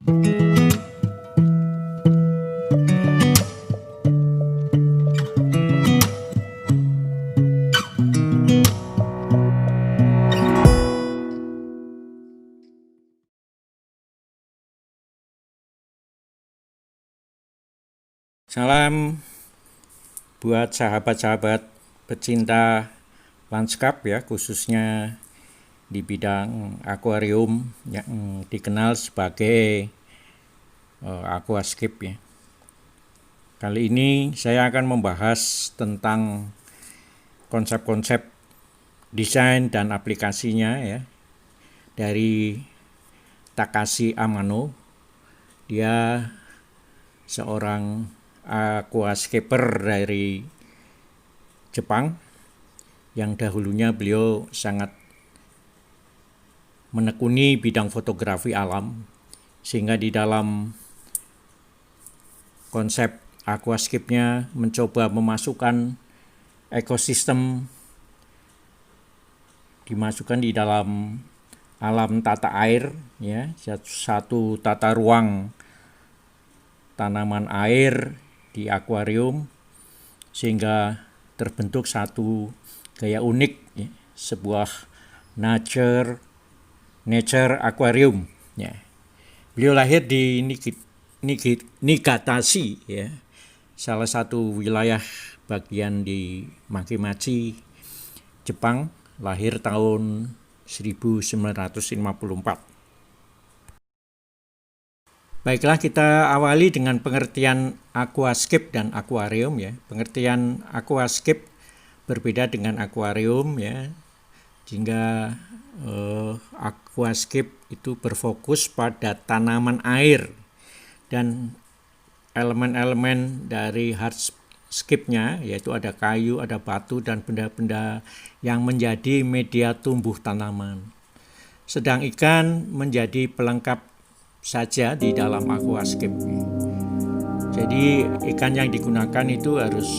Salam buat sahabat-sahabat pecinta lanskap ya, khususnya di bidang akuarium yang dikenal sebagai aquascape ya. Kali ini saya akan membahas tentang konsep-konsep desain dan aplikasinya ya dari Takashi Amano. Dia seorang aquascaper dari Jepang yang dahulunya beliau sangat menekuni bidang fotografi alam, sehingga di dalam konsep aquascape-nya mencoba memasukkan ekosistem dimasukkan di dalam alam tata air ya, satu tata ruang tanaman air di akuarium, sehingga terbentuk satu gaya unik ya, sebuah nature aquarium ya. Beliau lahir di Niigatashi ya, salah satu wilayah bagian di Makemachi, Jepang, lahir tahun 1954. Baiklah, kita awali dengan pengertian aquascape dan akuarium ya. Pengertian aquascape berbeda dengan akuarium ya. Sehingga aquascape itu berfokus pada tanaman air dan elemen-elemen dari hardscape-nya, yaitu ada kayu, ada batu, dan benda-benda yang menjadi media tumbuh tanaman. Sedang ikan menjadi pelengkap saja di dalam aquascape. Jadi ikan yang digunakan itu harus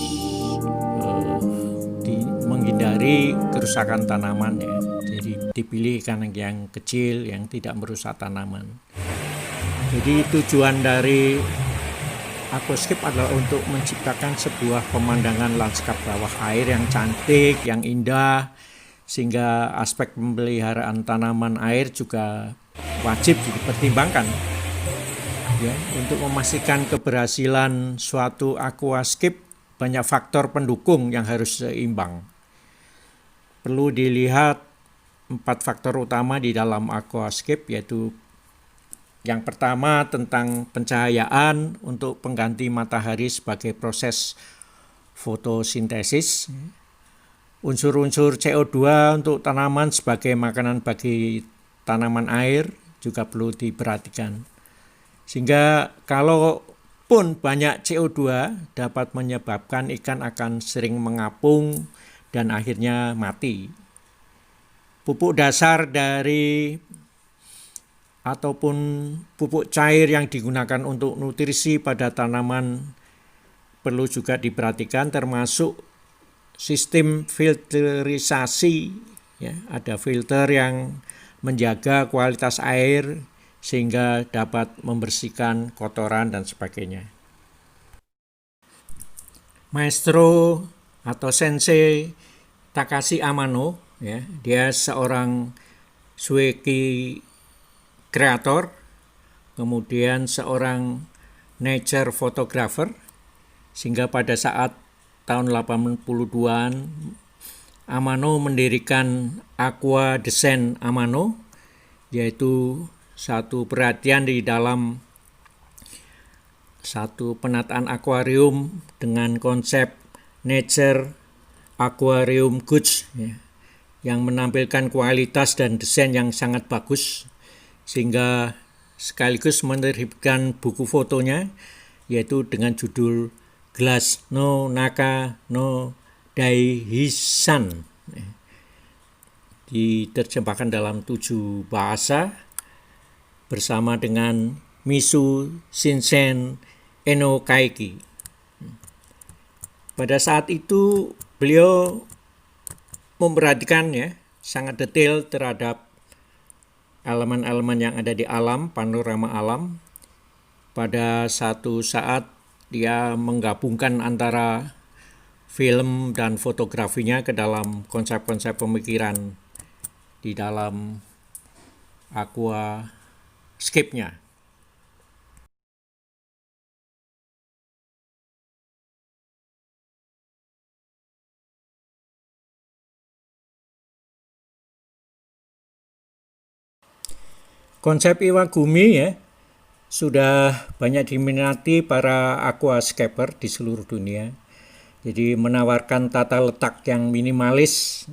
menghindari kerusakan tanaman ya. Jadi dipilih ikan yang kecil yang tidak merusak tanaman. Jadi tujuan dari aquascape adalah untuk menciptakan sebuah pemandangan lanskap bawah air yang cantik, yang indah, sehingga aspek pemeliharaan tanaman air juga wajib dipertimbangkan ya. Untuk memastikan keberhasilan suatu aquascape, banyak faktor pendukung yang harus seimbang. Perlu dilihat 4 faktor utama di dalam aquascape, yaitu yang pertama tentang pencahayaan untuk pengganti matahari sebagai proses fotosintesis. Unsur-unsur CO2 untuk tanaman sebagai makanan bagi tanaman air juga perlu diperhatikan. Sehingga kalaupun banyak CO2 dapat menyebabkan ikan akan sering mengapung dan akhirnya mati. Pupuk dasar dari ataupun pupuk cair yang digunakan untuk nutrisi pada tanaman perlu juga diperhatikan, termasuk sistem filterisasi ya. Ada filter yang menjaga kualitas air sehingga dapat membersihkan kotoran dan sebagainya. Maestro atau Sensei Takashi Amano ya, dia seorang sueki kreator, kemudian seorang nature photographer, sehingga pada saat tahun 82-an Amano mendirikan Aqua Design Amano, yaitu satu perhatian di dalam satu penataan akuarium dengan konsep nature aquarium goods ya, yang menampilkan kualitas dan desain yang sangat bagus, sehingga sekaligus menerbitkan buku fotonya, yaitu dengan judul Glass no Naka no Daihisan, diterjemahkan dalam 7 bahasa bersama dengan Misu Shinsen Eno Kaiki. Pada saat itu beliau memperhatikan ya sangat detail terhadap elemen-elemen yang ada di alam, panorama alam, pada satu saat dia menggabungkan antara film dan fotografinya ke dalam konsep-konsep pemikiran di dalam aquascape-nya. Konsep Iwagumi ya sudah banyak diminati para aquascaper di seluruh dunia. Jadi menawarkan tata letak yang minimalis,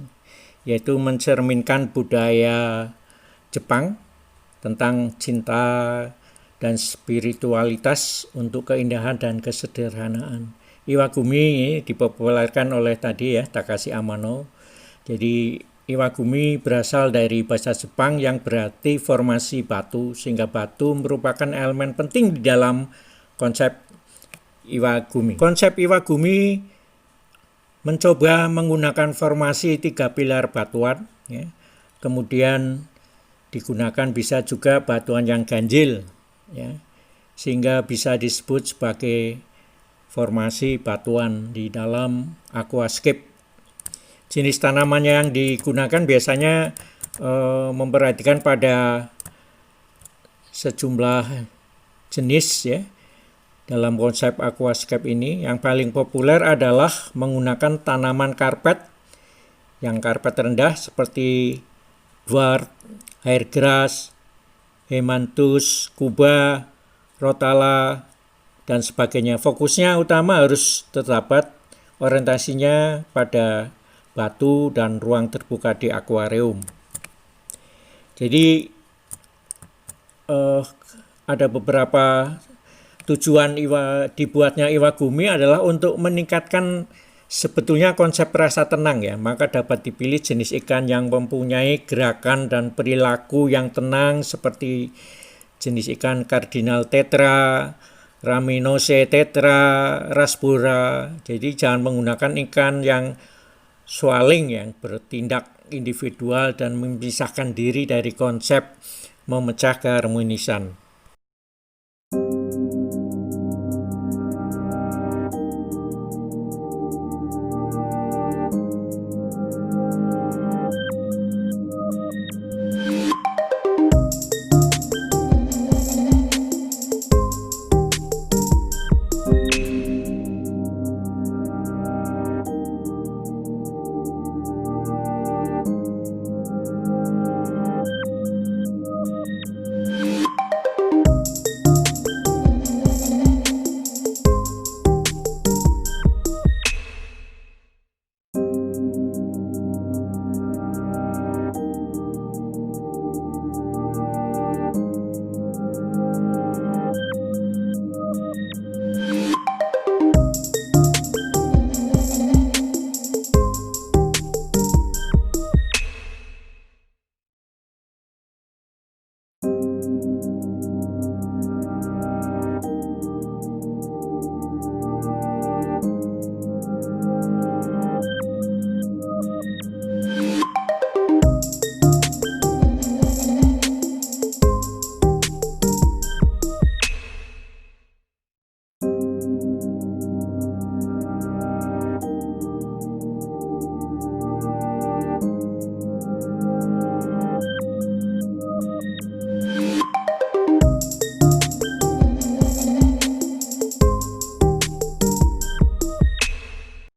yaitu mencerminkan budaya Jepang tentang cinta dan spiritualitas untuk keindahan dan kesederhanaan. Iwagumi dipopulerkan oleh tadi ya Takashi Amano. Jadi Iwagumi berasal dari bahasa Jepang yang berarti formasi batu, sehingga batu merupakan elemen penting di dalam konsep Iwagumi. Konsep Iwagumi mencoba menggunakan formasi 3 pilar batuan, ya. Kemudian digunakan bisa juga batuan yang ganjil, ya, sehingga bisa disebut sebagai formasi batuan di dalam aquascape. Jenis tanaman yang digunakan biasanya memperhatikan pada sejumlah jenis ya. Dalam konsep aquascape ini yang paling populer adalah menggunakan tanaman karpet yang karpet rendah seperti dwarf, hairgrass, hemathus, kuba, rotala, dan sebagainya. Fokusnya utama harus terdapat orientasinya pada batu dan ruang terbuka di akuarium. Jadi ada beberapa tujuan dibuatnya Iwagumi adalah untuk meningkatkan sebetulnya konsep rasa tenang ya. Maka dapat dipilih jenis ikan yang mempunyai gerakan dan perilaku yang tenang seperti jenis ikan kardinal tetra, raminose tetra, rasbora. Jadi jangan menggunakan ikan yang swaling yang bertindak individual dan memisahkan diri dari konsep memecah keharmonisan.